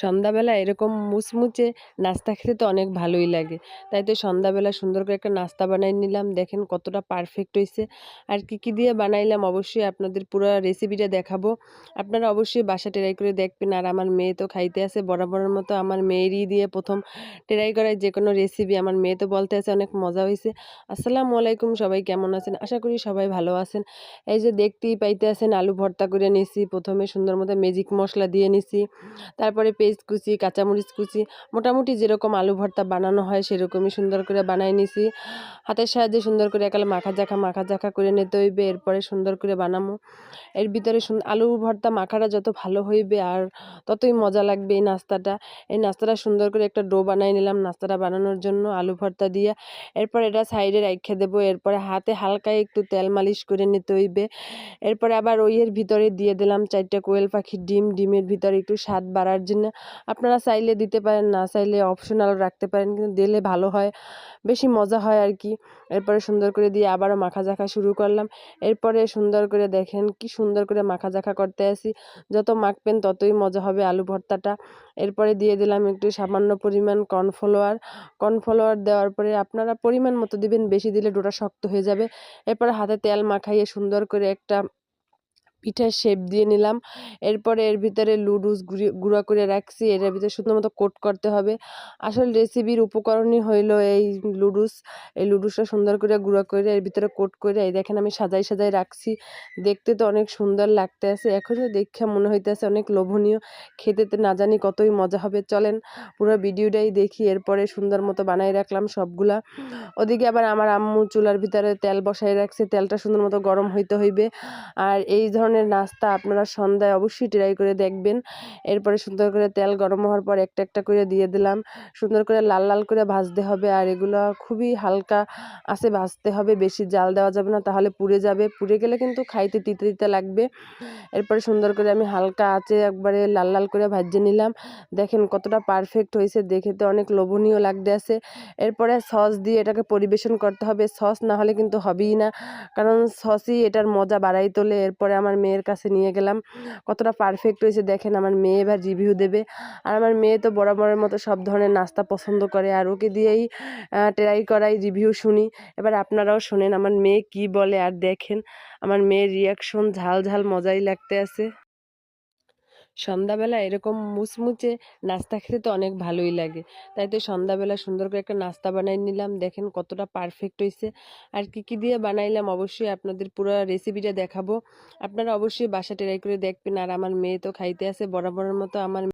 সন্ধ্যাবেলা এরকম মুচমুচে নাস্তা খেতে তো অনেক ভালোই লাগে। তাই তো সন্ধ্যাবেলা সুন্দর করে একটা নাস্তা বানাই নিলাম। দেখেন কতটা পারফেক্ট হইছে। আর কি দিয়ে বানাইলাম অবশ্যই আপনাদের পুরা রেসিপিটা দেখাবো। আপনারা অবশ্যই বাসায় ট্রাই করে দেখবেন। আর আমার মেয়ে তো খাইতে আছে বরাবরের মতো আমার মেয়েরই দিয়ে ১ম ট্রাই করাই যেকোনো রেসিপি। আমার মেয়ে তো বলতে আছে অনেক মজা হইছে। আসসালামু আলাইকুম, সবাই কেমন আছেন? আশা করি সবাই ভালো আছেন। এই যে দেখতেই পাইতেছেন আলু ভর্তা করে নিছি। ১ম এ সুন্দর মতো ম্যাজিক মসলা দিয়ে নিছি। তারপরে পেঁয়াজ কুচি, কাঁচামরিচ কুচি, মোটামুটি যেরকম আলু ভর্তা বানানো হয় সেরকমই সুন্দর করে বানাই নিছি। হাতের সাহায্যে সুন্দর করে একালে মাখা করে নিতে হইবে। এরপরে সুন্দর করে বানামু। এর ভিতরে আলু ভর্তা মাখাটা যত ভালো হইবে আর ততই মজা লাগবে এই নাস্তাটা। এই নাস্তাটা সুন্দর করে একটা ডো বানাই নিলাম নাস্তাটা বানানোর জন্য আলু ভর্তা দিয়া। এরপর এটা সাইডে রাইখা দেবো। এরপরে হাতে হালকা একটু তেল মালিশ করে নিতে হইবে। এরপরে আবার এর ভিতরে দিয়ে দিলাম ৪ টা কোয়েল পাখির ডিম। ডিমের ভিতরে একটু স্বাদ বাড়ার জন্য আপনারা চাইলে দিতে পারেন, না চাইলে অপশনাল রাখতে পারেন, কিন্তু দিলে ভালো হয়, বেশি মজা হয় আর কি। এরপরে সুন্দর করে দিয়ে আবারও মাখা শুরু করলাম। এরপরে সুন্দর করে দেখেন কি সুন্দর করে মাখা করতে আসি। যত মাখবেন ততই মজা হবে আলু ভর্তাটা। এরপরে দিয়ে দিলাম একটু সামান্য পরিমাণ কর্নফ্লাওয়ার। কর্নফ্লাওয়ার দেওয়ার পরে আপনারা পরিমাণ মতো দিবেন, বেশি দিলে ডোটা শক্ত হয়ে যাবে। এরপরে হাতে তেল মাখাইয়ে সুন্দর করে একটা পিঠার শেপ দিয়ে নিলাম। এরপরে এর ভিতরে লুডুস গুঁড়া করে রাখছি। এটার ভিতরে সুন্দর মতো কোট করতে হবে। আসল রেসিপির উপকরণই হইলো এই লুডুস। এই লুডুসটা সুন্দর করে গুঁড়া করে এর ভিতরে কোট করে এই দেখেন আমি সাজাই রাখছি। দেখতে তো অনেক সুন্দর লাগতেছে। এখনও দেখে মনে হইতেছে অনেক লোভনীয়। খেতে তো না জানি কতই মজা হবে। চলেন পুরো ভিডিওটাই দেখি। এরপরে সুন্দর মতো বানাই রাখলাম সবগুলা। ওদিকে আবার আমার আম্মু চুলার ভিতরে তেল বসাই রাখছে। তেলটা সুন্দর মতো গরম হইতে হইবে। আর এই ধরনের নাস্তা আপনারা সন্ধ্যায় অবশ্যই ট্রাই করে দেখবেন। এরপরে সুন্দর করে তেল গরম হওয়ার পর একটা করে দিয়ে দিলাম। সুন্দর করে লাল করে ভাজতে হবে। আর এগুলো খুবই হালকা আঁচে ভাজতে হবে, বেশি জাল দেওয়া যাবে না, তাহলে পুড়ে যাবে। পুড়ে গেলে কিন্তু খাইতে তিতে লাগবে। এরপরে সুন্দর করে আমি হালকা আঁচে একবারে লাল করে ভাজে নিলাম। দেখেন কতটা পারফেক্ট হয়েছে, দেখে তো অনেক লোভনীয় লাগতেছে। এরপরে সস দিয়ে এটাকে পরিবেশন করতে হবে। সস না হলে কিন্তু হবেই না, কারণ সসই এটার মজা বাড়াই তোলে। এরপরে আমার মেয়ের কাছে নিয়ে গেলাম। কতটা পারফেক্ট হয়েছে দেখেন। আমার মেয়ে এবার রিভিউ দেবে। আর আমার মেয়ে তো বরাবরের মতো সব ধরনের নাস্তা পছন্দ করে। আর ওকে দিয়েই ট্রাই করাই, রিভিউ শুনি। এবার আপনারাও শোনেন আমার মেয়ে কি বলে আর দেখেন আমার মেয়ের রিয়াকশন। ঝাল মজাই লাগতে আছে। সন্ধ্যাবেলা এরকম মুচমুচে নাস্তা খেতে তো অনেক ভালোই লাগে। তাই তো সন্ধ্যাবেলা সুন্দর করে একটা নাস্তা বানাই নিলাম। দেখেন কতটা পারফেক্ট হইছে। আর কি দিয়ে বানাইলাম অবশ্যই আপনাদের পুরো রেসিপিটা দেখাবো। আপনারা অবশ্যই বাসায় ট্রাই করে দেখবেন। আর আমার মেয়ে তো খাইতে আছে বরাবরের মতো। আমার